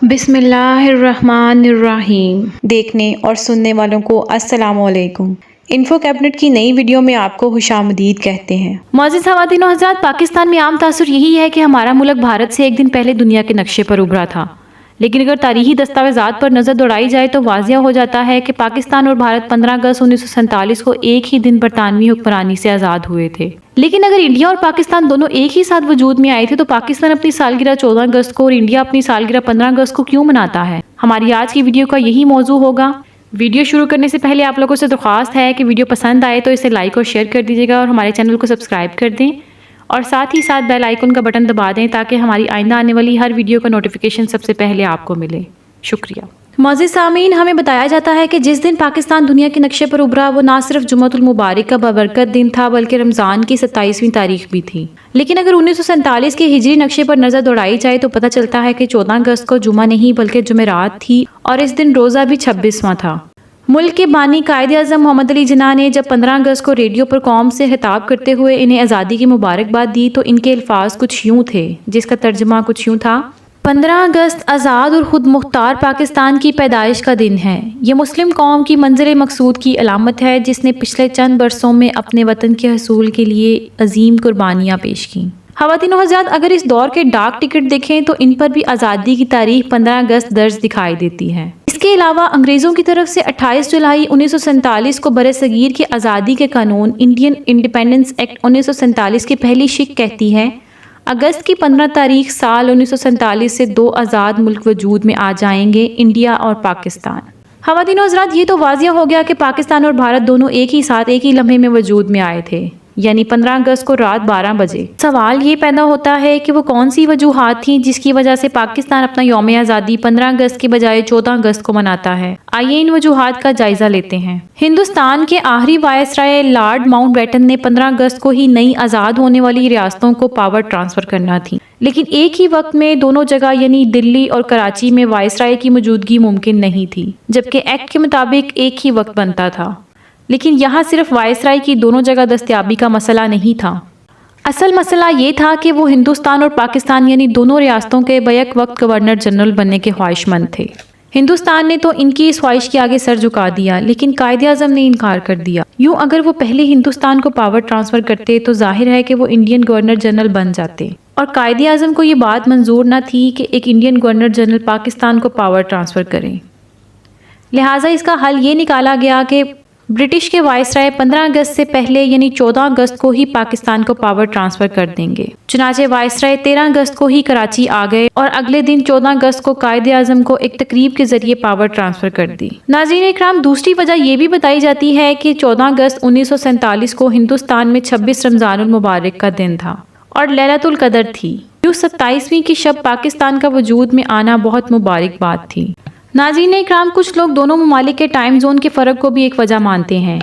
بسم اللہ الرحمن الرحیم۔ دیکھنے اور سننے والوں کو السلام علیکم۔ انفو کیبنٹ کی نئی ویڈیو میں آپ کو خوش آمدید کہتے ہیں۔ معزز خواتین و حضرات، پاکستان میں عام تاثر یہی ہے کہ ہمارا ملک بھارت سے ایک دن پہلے دنیا کے نقشے پر ابھرا تھا، لیکن اگر تاریخی دستاویزات پر نظر دوڑائی جائے تو واضح ہو جاتا ہے کہ پاکستان اور بھارت 15 اگست 1947 کو ایک ہی دن برطانوی حکمرانی سے آزاد ہوئے تھے۔ لیکن اگر انڈیا اور پاکستان دونوں ایک ہی ساتھ وجود میں آئے تھے تو پاکستان اپنی سالگرہ 14 اگست کو اور انڈیا اپنی سالگرہ 15 اگست کو کیوں مناتا ہے؟ ہماری آج کی ویڈیو کا یہی موضوع ہوگا۔ ویڈیو شروع کرنے سے پہلے آپ لوگوں سے درخواست ہے کہ ویڈیو پسند آئے تو اسے لائک اور شیئر کر دیجیے گا اور ہمارے چینل کو سبسکرائب کر دیں اور ساتھ ہی ساتھ بیل آئیکن کا بٹن دبا دیں تاکہ ہماری آئندہ آنے والی ہر ویڈیو کا نوٹیفیکیشن سب سے پہلے آپ کو ملے۔ شکریہ۔ معزز سامعین، ہمیں بتایا جاتا ہے کہ جس دن پاکستان دنیا کے نقشے پر ابھرا وہ نہ صرف جمعۃ المبارک کا بابرکت دن تھا بلکہ رمضان کی 27ویں تاریخ بھی تھی۔ لیکن اگر 1947 کے ہجری نقشے پر نظر دوڑائی جائے تو پتہ چلتا ہے کہ 14 اگست کو جمعہ نہیں بلکہ جمعرات تھی اور اس دن روزہ بھی 26واں تھا۔ ملک کے بانی قائد اعظم محمد علی جناح نے جب 15 اگست کو ریڈیو پر قوم سے خطاب کرتے ہوئے انہیں آزادی کی مبارکباد دی تو ان کے الفاظ کچھ یوں تھے، جس کا ترجمہ کچھ یوں تھا: 15 اگست آزاد اور خود مختار پاکستان کی پیدائش کا دن ہے۔ یہ مسلم قوم کی منزل مقصود کی علامت ہے جس نے پچھلے چند برسوں میں اپنے وطن کے حصول کے لیے عظیم قربانیاں پیش کیں۔ خواتین و حضرات، اگر اس دور کے ڈاک ٹکٹ دیکھیں تو ان پر بھی آزادی کی تاریخ 15 اگست درج دکھائی دیتی ہے۔ اس کے علاوہ انگریزوں کی طرف سے 28 جولائی 1947 کو برصغیر کی آزادی کے قانون انڈین انڈیپینڈنس ایکٹ 1947 کی پہلی شق کہتی ہے: اگست کی 15 تاریخ سال 1947 سے دو آزاد ملک وجود میں آ جائیں گے، انڈیا اور پاکستان۔ خواتین و حضرات، یہ تو واضح ہو گیا کہ پاکستان اور بھارت دونوں ایک ہی ساتھ ایک ہی لمحے میں وجود میں آئے تھے، یعنی 15 اگست کو رات 12 بجے۔ سوال یہ پیدا ہوتا ہے کہ وہ کون سی وجوہات تھیں جس کی وجہ سے پاکستان اپنا یوم آزادی 15 اگست کے بجائے 14 اگست کو مناتا ہے؟ آئیے ان وجوہات کا جائزہ لیتے ہیں۔ ہندوستان کے آخری وائسرائے لارڈ ماؤنٹ بیٹن نے 15 اگست کو ہی نئی آزاد ہونے والی ریاستوں کو پاور ٹرانسفر کرنا تھی، لیکن ایک ہی وقت میں دونوں جگہ یعنی دلی اور کراچی میں وائسرائے کی موجودگی ممکن نہیں تھی، جبکہ ایکٹ کے مطابق ایک ہی وقت بنتا تھا۔ لیکن یہاں صرف وائسرائے کی دونوں جگہ دستیابی کا مسئلہ نہیں تھا، اصل مسئلہ یہ تھا کہ وہ ہندوستان اور پاکستان یعنی دونوں ریاستوں کے بیک وقت گورنر جنرل بننے کے خواہش مند تھے۔ ہندوستان نے تو ان کی اس خواہش کے آگے سر جھکا دیا، لیکن قائد اعظم نے انکار کر دیا۔ یوں اگر وہ پہلے ہندوستان کو پاور ٹرانسفر کرتے تو ظاہر ہے کہ وہ انڈین گورنر جنرل بن جاتے، اور قائد اعظم کو یہ بات منظور نہ تھی کہ ایک انڈین گورنر جنرل پاکستان کو پاور ٹرانسفر کریں۔ لہٰذا اس کا حل یہ نکالا گیا کہ برٹش کے وائسرائے 15 اگست سے پہلے یعنی 14 اگست کو ہی پاکستان کو پاور ٹرانسفر کر دیں گے۔ چنانچہ وائسرائے 13 اگست کو ہی کراچی آ گئے اور اگلے دن 14 اگست کو قائد اعظم کو ایک تقریب کے ذریعے پاور ٹرانسفر کر دی۔ ناظرین اکرام، دوسری وجہ یہ بھی بتائی جاتی ہے کہ 14 اگست 1947 کو ہندوستان میں 26 رمضان المبارک کا دن تھا اور لیلۃ القدر تھی۔ یوں 27ویں کی شب پاکستان کا وجود میں آنا بہت مبارک بات تھی۔ ناظرین اکرام، کچھ لوگ دونوں ممالک کے ٹائم زون کے فرق کو بھی ایک وجہ مانتے ہیں۔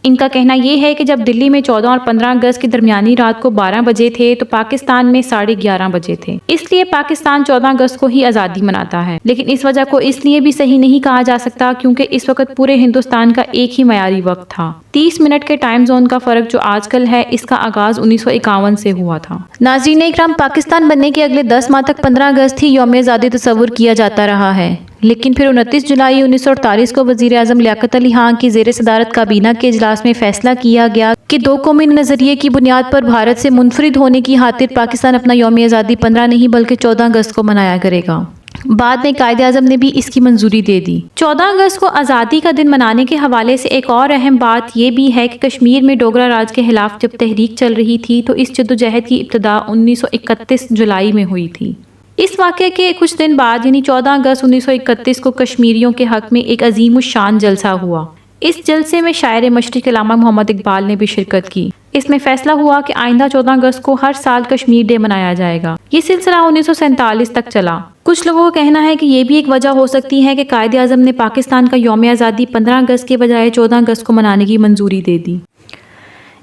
ان کا کہنا یہ ہے کہ جب دلی میں 14 اور 15 اگست کی درمیانی رات کو 12 بجے تھے تو پاکستان میں 11:30 بجے تھے، اس لیے پاکستان 14 اگست کو ہی آزادی مناتا ہے۔ لیکن اس وجہ کو اس لیے بھی صحیح نہیں کہا جا سکتا کیونکہ اس وقت پورے ہندوستان کا ایک ہی معیاری وقت تھا۔ 30 منٹ کے ٹائم زون کا فرق جو آج کل ہے، اس کا آغاز 1951 سے ہوا تھا۔ ناظرین اکرام، پاکستان بننے کے اگلے 10 ماہ تک 15 اگست ہی یوم آزادی تصور کیا جاتا رہا ہے، لیکن پھر 29 جولائی 1948 کو وزیر اعظم لیاقت علی خان کی زیر صدارت کابینہ کے اجلاس میں فیصلہ کیا گیا کہ دو قومی نظریے کی بنیاد پر بھارت سے منفرد ہونے کی خاطر پاکستان اپنا یوم آزادی 15 نہیں بلکہ 14 اگست کو منایا کرے گا۔ بعد میں قائد اعظم نے بھی اس کی منظوری دے دی۔ 14 اگست کو آزادی کا دن منانے کے حوالے سے ایک اور اہم بات یہ بھی ہے کہ کشمیر میں ڈوگرا راج کے خلاف جب تحریک چل رہی تھی تو اس جدوجہد کی ابتدا 1931 جولائی میں ہوئی تھی۔ اس واقعے کے کچھ دن بعد یعنی 14 اگست 1931 کو کشمیریوں کے حق میں ایک عظیم الشان جلسہ ہوا۔ اس جلسے میں شاعر مشرق علامہ محمد اقبال نے بھی شرکت کی۔ اس میں فیصلہ ہوا کہ آئندہ 14 اگست کو ہر سال کشمیر ڈے منایا جائے گا۔ یہ سلسلہ 1947 تک چلا۔ کچھ لوگوں کا کہنا ہے کہ یہ بھی ایک وجہ ہو سکتی ہے کہ قائد اعظم نے پاکستان کا یوم آزادی 15 اگست کے بجائے 14 اگست کو منانے کی منظوری دے دی۔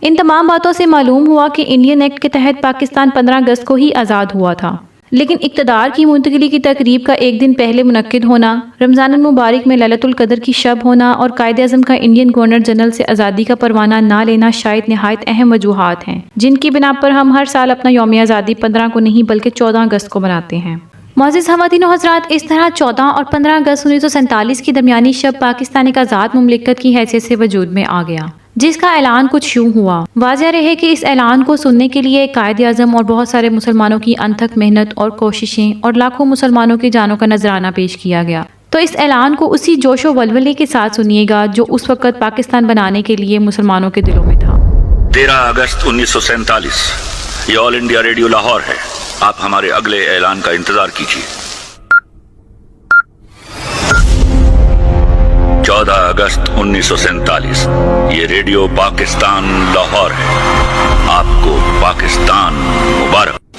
ان تمام باتوں سے معلوم ہوا کہ انڈین ایکٹ کے تحت پاکستان 15 اگست کو ہی آزاد ہوا تھا، لیکن اقتدار کی منتقلی کی تقریب کا ایک دن پہلے منعقد ہونا، رمضان المبارک میں لیلۃ القدر کی شب ہونا اور قائد اعظم کا انڈین گورنر جنرل سے آزادی کا پروانہ نہ لینا شاید نہایت اہم وجوہات ہیں جن کی بنا پر ہم ہر سال اپنا یوم آزادی 15 کو نہیں بلکہ 14 اگست کو مناتے ہیں۔ معزز خواتین و حضرات، اس طرح 14 اور 15 اگست 1947 کی درمیانی شب پاکستان ایک آزاد مملکت کی حیثیت سے وجود میں آ گیا، جس کا اعلان کچھ یوں ہوا۔ واضح رہے کہ اس اعلان کو سننے کے لیے قائد اعظم اور بہت سارے مسلمانوں کی انتھک محنت اور کوششیں اور لاکھوں مسلمانوں کی جانوں کا نذرانہ پیش کیا گیا۔ تو اس اعلان کو اسی جوش و ولولے کے ساتھ سنیے گا جو اس وقت پاکستان بنانے کے لیے مسلمانوں کے دلوں میں تھا۔ 13 اگست 1947 یہ آل انڈیا ریڈیو لاہور ہے۔ آپ ہمارے اگلے اعلان کا انتظار کیجیے۔ 14 اگست 1947 یہ ریڈیو پاکستان لاہور ہے۔ آپ کو پاکستان مبارک۔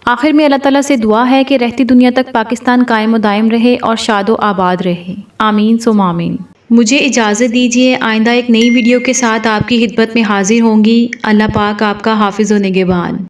آخر میں اللہ تعالیٰ سے دعا ہے کہ رہتی دنیا تک پاکستان قائم و دائم رہے اور شاد و آباد رہے، آمین ثم آمین۔ مجھے اجازت دیجیے، آئندہ ایک نئی ویڈیو کے ساتھ آپ کی خدمت میں حاضر ہوں گی۔ اللہ پاک آپ کا حافظ و نگہبان۔